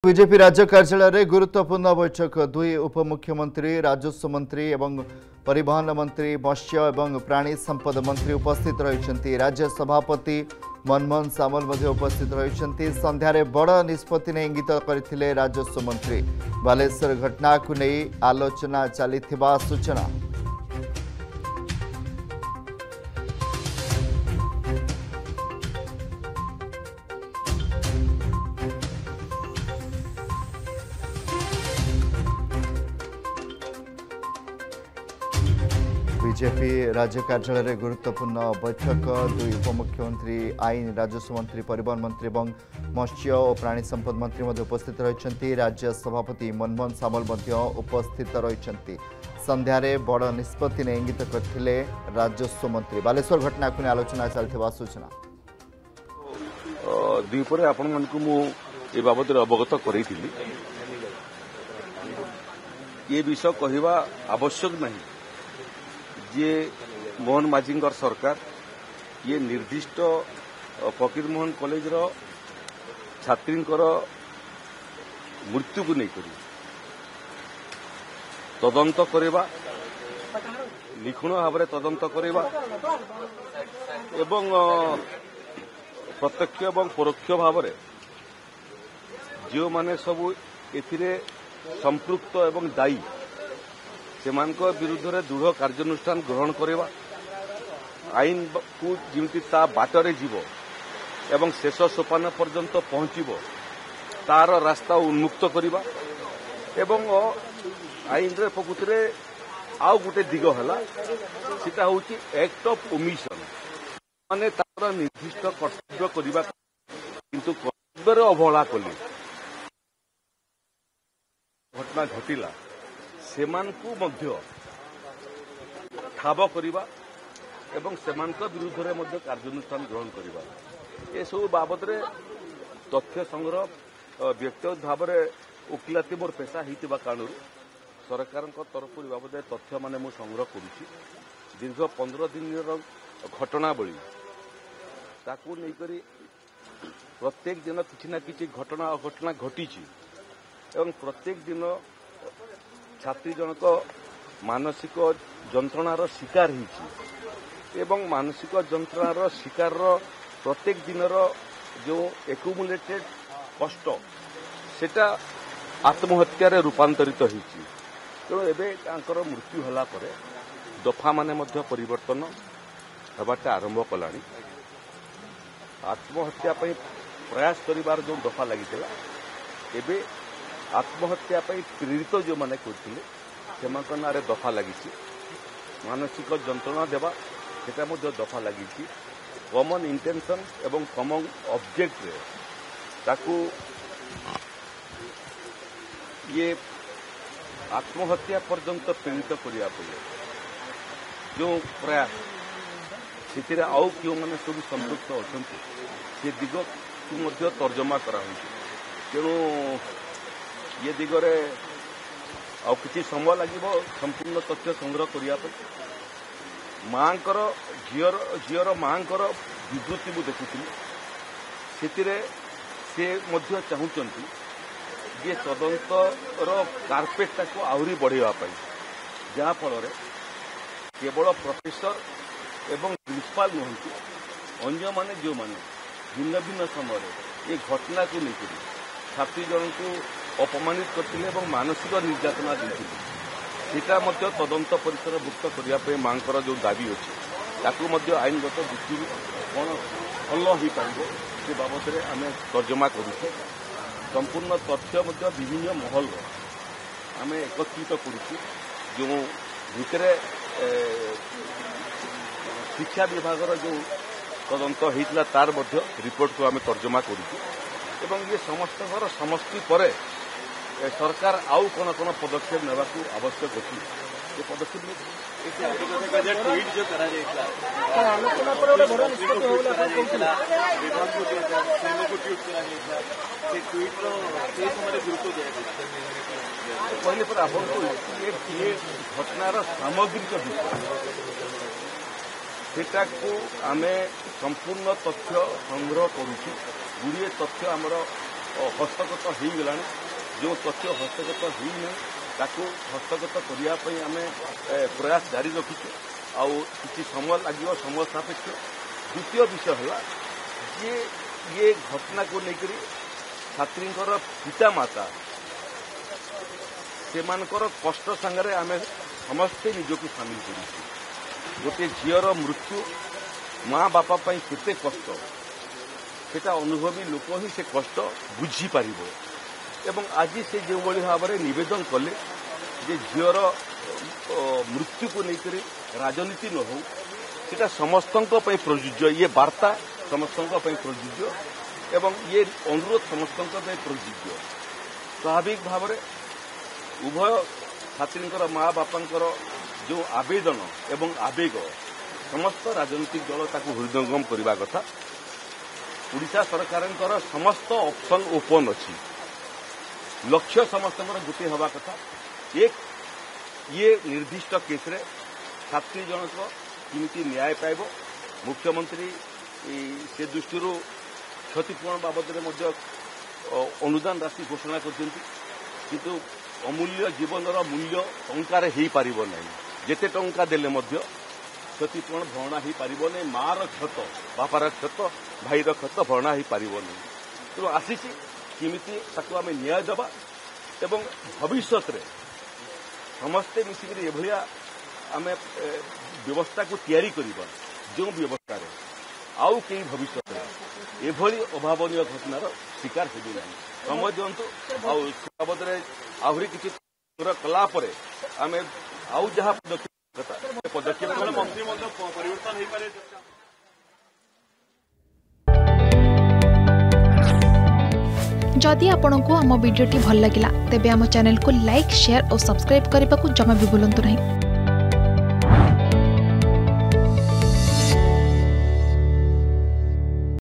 BJP राज्य कार्यालय में गुरुत्वपूर्ण बैठक दुई उपमुख्यमंत्री राजस्व मंत्री एवं परिवहन मंत्री मत्स्य एवं प्राणी संपद मंत्री उपस्थित रही राज्य सभापति मनमोहन सामल उपस्थित रही संध्यारे बड़ निष्पत्ति ने इंगित करथिले राजस्व मंत्री बालेश्वर घटना को नहीं आलोचना चली सूचना। बीजेपी राज्य कार्यालय में गुरुत्वपूर्ण बैठक दुई उपमुख्यमंत्री आईन राजस्व मंत्री परिवहन मंत्री और मत्स्य और प्राणी संपद मंत्री उपस्थित रही राज्य सभापति मनमोहन सामल उपस्थित रही संध्यारे बड़ निष्पत्ति ने इंगित करथिले राजस्व मंत्री बालेश्वर घटना को आलोचना चलता सूचना। द्विपर आपण मन को मु ए बाबद अवगत करी ये विषय कहवा आवश्यक नहीं जे मोहन माझी सरकार ये निर्दिष्ट फकीर मोहन कॉलेज रो छात्री मृत्यु को नहीं तदंत करवा निखुण भाव तदंत करवा एवं प्रत्यक्ष एवं परोक्ष भाव जो माने सब एथिरे संपृक्त एवं दायी से विरुद्ध में दृढ़ कार्यानुष्ठान ग्रहण करवा आईन को जमी ता बाटरे जीव एवं शेष सोपान पर्यंत पहुंचब तार रास्ता उन्मुक्त करवा एवं आईन रे प्रकृति में आउ गोटे दिग है सीटा हूँ एक्ट ऑफ ओमिशन माने तार निर्दिष्ट कर्तव्य करवा किंतु कर्तव्य अवहेला कले घटना घटिला सेमानकु मध्य ठाब करवा एवं सेमानक विरुद्ध में मध्य कार्यानुष्ठान ग्रहण करवा ये सब बाबद रे तथ्य संग्रह व्यक्तिगत भाव में वकिलाती मोर पेशा होता कारण सरकार तरफ बाबद तथ्य मान मु संग्रह करुच्ची दीर्घ 15 दिन घटनावली ताकू नहीं प्रत्येक दिन किसी ना कि घटना अघटना घटी एवं प्रत्येक दिन छात्री जनक मानसिक जंत्रणार शिकार एवं मानसिक जंत्रणार शिकार प्रत्येक दिन जो एक्युमुलेटेड कष्ट सेटा आत्महत्यार रूपांतरित होती तेणु एवं मृत्यु होला परे दफा माने मध्य परिवर्तन होबाटा आरंभ कलानी आत्महत्या प्रयास करिवार जो दफा लगी एबे आत्महत्या प्रेरित जो मैंने करते ना दफा लगी मानसिक जंत्रणा देवा सेटा दफा लगी कॉमन इंटेंशन एवं कॉमन ऑब्जेक्ट रे ताकू ये आत्महत्या पर्यंत प्रेरित करने जो प्रयास से आउ क्यों मैंने सब संपृक्त अच्छा से दिग को तर्जमा करा तेणु ये दिगरे आ किसी समय लगे संपूर्ण तथ्य संग्रह करने माँ झीर माँ विवृत्ति मुझे देखुली से चाहूँगी ये तदंतर कार्पेटा को आहरी बढ़ावाई जहाँफल केवल प्रोफेसर एवं प्रिंसिपाल नुहति अन्य माने जो माने भिन्न भिन्न समय ये घटना को लेकर छात्री जन को अपमानित करते मानसिक निर्यातना देता तदंत परिसर भुक्त करने माँ जो दाबी अच्छे आईनगत दृष्टि कौन भल हो पार से बाबद में आम तर्जमा करुचे संपूर्ण तथ्य विभिन्न महल आम एकत्रित करुचे जो भितर शिक्षा विभाग जो तदंत होता तार रिपोर्ट को आम तर्जमा करुचे ये समस्त समष्टि पर सरकार आउ कौन कौन पदक्षेप नेबा आवश्यक अच्छी ये पदक्षेप कहले पर आप घटनार सामग्रिक विषय से आम संपूर्ण तथ्य संग्रह करुच्छी गुड़िए तथ्य आमर हस्तगत हो गलानी जो तथ्य हस्तगत होना ताकू हस्तगत करने आम प्रयास जारी रखीचु आउ किसी समय लगे समय सापेक्ष। द्वितीय विषय है ये घटना को लेकर छात्री पितामाता से कष्ट सांगे आम समस्ते निजक सामिल कर गोटे झीर मृत्यु माँ बापा केते कष्ट सेटा अनुभवी लोक ही से कष्ट बुझीपर एवं आज से जो भाव में नवेदन कले जे झीर मृत्यु को लेकर राजनीति न हो सेटा समस्त प्रযোज्य ये वार्ता समस्त प्रযোज्य एवं ये अनुरोध समस्त प्रযোज्य। स्वाभाविक भाव में उभय छात्री माँ बापांकर जो आवेदन एवं आवेग समस्त राजनीतिक दल ताकू हृदयंगम करने कथा। ओडिशा सरकार समस्त ऑप्शन ओपन अच्छी लक्ष्य समस्त गोटे हवा कथा एक ये निर्दिष्ट केस रे छात्री जनक किमिति न्याय पाइब मुख्यमंत्री से दृष्टि क्षतिपूरण बाबद अनुदान राशि घोषणा कर अमूल्य जीवन मूल्य टंकार हो पार ना जिते टंका देले क्षतिपूरण भरणा हो पार नहीं मार क्षत बापार क्षत भाईर क्षत भरणा हो पार नहीं तेणु आसी किमिति ताकू आम न्याय देवा एवं भविष्य में समस्ते मिसिक एभलिया आम व्यवस्था को तैयारी करबा जो व्यवस्था रे आउ कई भविष्य में एभली अभावनीय घटनार शिकार हेबे नहीं समय दिंतु बाबद आहरी किसी कला आम आउ जहाँ पदक्षेप जदि आपंक आम भिडी भल लगा तेब आम चैनल को लाइक शेयर और सब्सक्राइब करने को जमा भी भूलु नहीं।